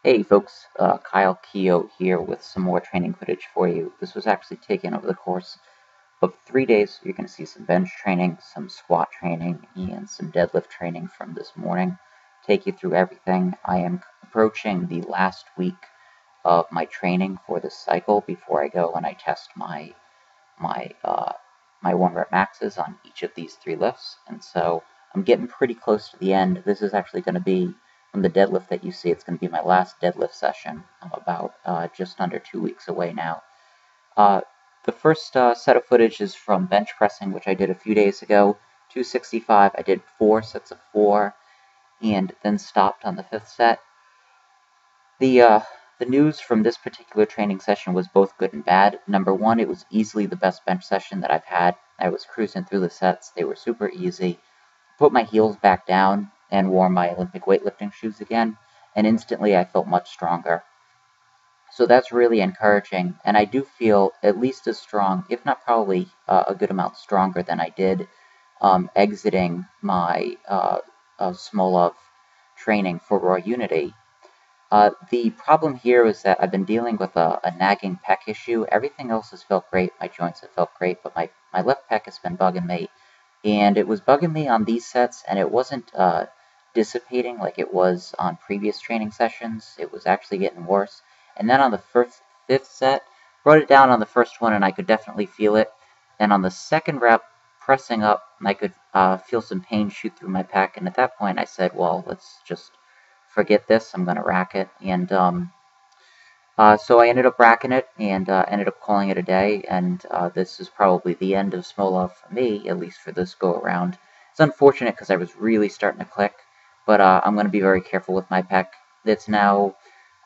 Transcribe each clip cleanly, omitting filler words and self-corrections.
Hey folks, Kyle Keogh here with some more training footage for you. This was actually taken over the course of 3 days. You're going to see some bench training, some squat training, and some deadlift training from this morning. Take you through everything. I am approaching the last week of my training for this cycle before I go and I test my uh, my 1 rep maxes on each of these 3 lifts, and so I'm getting pretty close to the end. This is actually going to be from the deadlift that you see. It's going to be my last deadlift session. I'm about just under 2 weeks away now. Uh, the first set of footage is from bench pressing, which I did a few days ago. 265. I did 4 sets of 4, and then stopped on the 5th set. The news from this particular training session was both good and bad. Number one, it was easily the best bench session that I've had. I was cruising through the sets. They were super easy. Put my heels back down and wore my Olympic weightlifting shoes again, and instantly I felt much stronger. So that's really encouraging, and I do feel at least as strong, if not probably a good amount stronger than I did exiting my Smolov training for Raw Unity. The problem here is that I've been dealing with a nagging pec issue. Everything else has felt great. My joints have felt great, but my left pec has been bugging me. And it was bugging me on these sets, and it wasn't dissipating like it was on previous training sessions. It was actually getting worse. And then on the fifth set, brought it down on the first one, and I could definitely feel it. And on the second rep, pressing up, I could feel some pain shoot through my pec. And at that point, I said, well, let's just forget this, I'm going to rack it. And so I ended up racking it and ended up calling it a day. And this is probably the end of Smolov for me, at least for this go around. It's unfortunate because I was really starting to click, but I'm going to be very careful with my pec. It's now,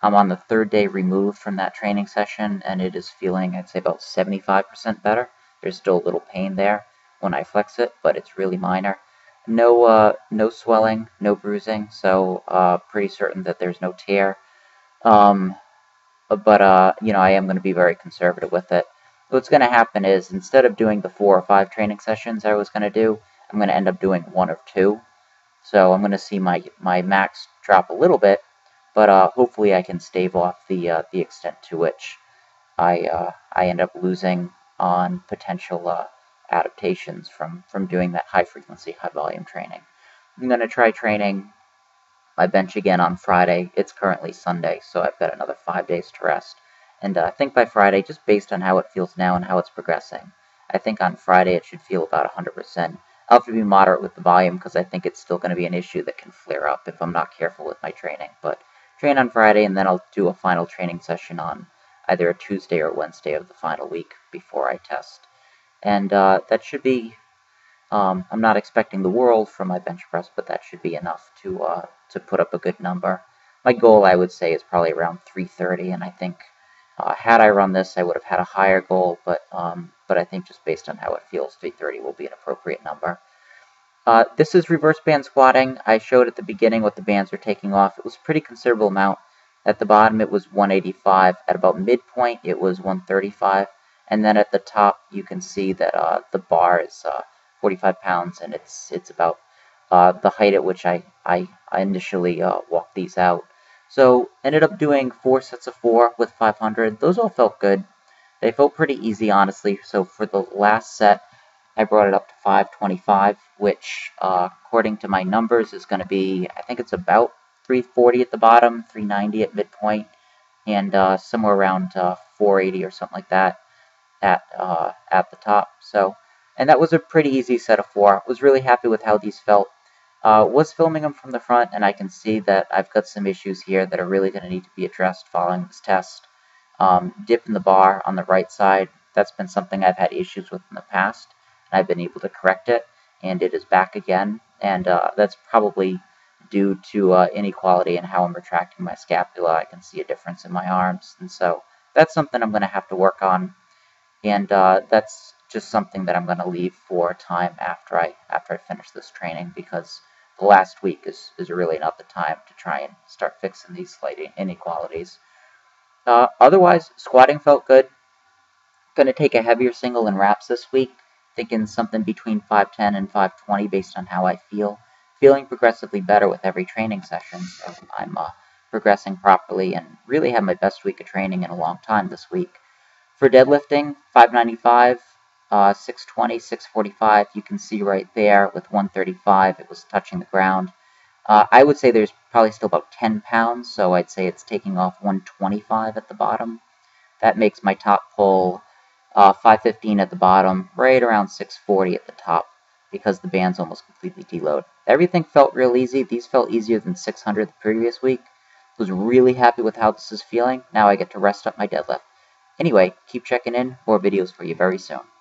I'm on the 3rd day removed from that training session, and it is feeling, I'd say, about 75% better. There's still a little pain there when I flex it, but it's really minor. No swelling, no bruising, so pretty certain that there's no tear. Um, but I am going to be very conservative with it. What's going to happen is instead of doing the 4 or 5 training sessions I was going to do, I'm going to end up doing 1 or 2. So I'm going to see my max drop a little bit, but hopefully I can stave off the extent to which I end up losing on potential adaptations from doing that high frequency, high volume training. I'm going to try training my bench again on Friday. It's currently Sunday, so I've got another 5 days to rest. And I think by Friday, just based on how it feels now and how it's progressing, I think on Friday it should feel about 100%. I'll have to be moderate with the volume because I think it's still going to be an issue that can flare up if I'm not careful with my training. But train on Friday, and then I'll do a final training session on either a Tuesday or Wednesday of the final week before I test. And that should be, I'm not expecting the world from my bench press, but that should be enough to put up a good number. My goal, I would say, is probably around 330, and I think had I run this, I would have had a higher goal, but I think just based on how it feels, 330 will be an appropriate number. This is reverse band squatting. I showed at the beginning what the bands are taking off. It was a pretty considerable amount. At the bottom, it was 185. At about midpoint, it was 135. And then at the top, you can see that the bar is 45 pounds, and it's about the height at which I initially walked these out. So ended up doing 4 sets of 4 with 500. Those all felt good. They felt pretty easy, honestly. So for the last set, I brought it up to 525, which, according to my numbers, is going to be, I think it's about 340 at the bottom, 390 at midpoint, and somewhere around 480 or something like that at the top. So, and that was a pretty easy set of 4. Was really happy with how these felt. Was filming them from the front, and I can see that I've got some issues here that are really going to need to be addressed following this test. Dip in the bar on the right side, that's been something I've had issues with in the past, and I've been able to correct it, and it is back again, and that's probably due to inequality in how I'm retracting my scapula. I can see a difference in my arms, and so that's something I'm going to have to work on, and that's just something that I'm going to leave for time after I finish this training, because the last week is really not the time to try and start fixing these slight inequalities. Otherwise, squatting felt good. Going to take a heavier single in wraps this week, thinking something between 510 and 520 based on how I feel. Feeling progressively better with every training session, so I'm progressing properly and really had my best week of training in a long time this week. For deadlifting, 595, 620, 645, you can see right there with 135, it was touching the ground. I would say there's probably still about 10 pounds, so I'd say it's taking off 125 at the bottom. That makes my top pull 515 at the bottom, right around 640 at the top, because the band's almost completely deload. Everything felt real easy. These felt easier than 600 the previous week. Was really happy with how this is feeling. Now I get to rest up my deadlift. Anyway, keep checking in. More videos for you very soon.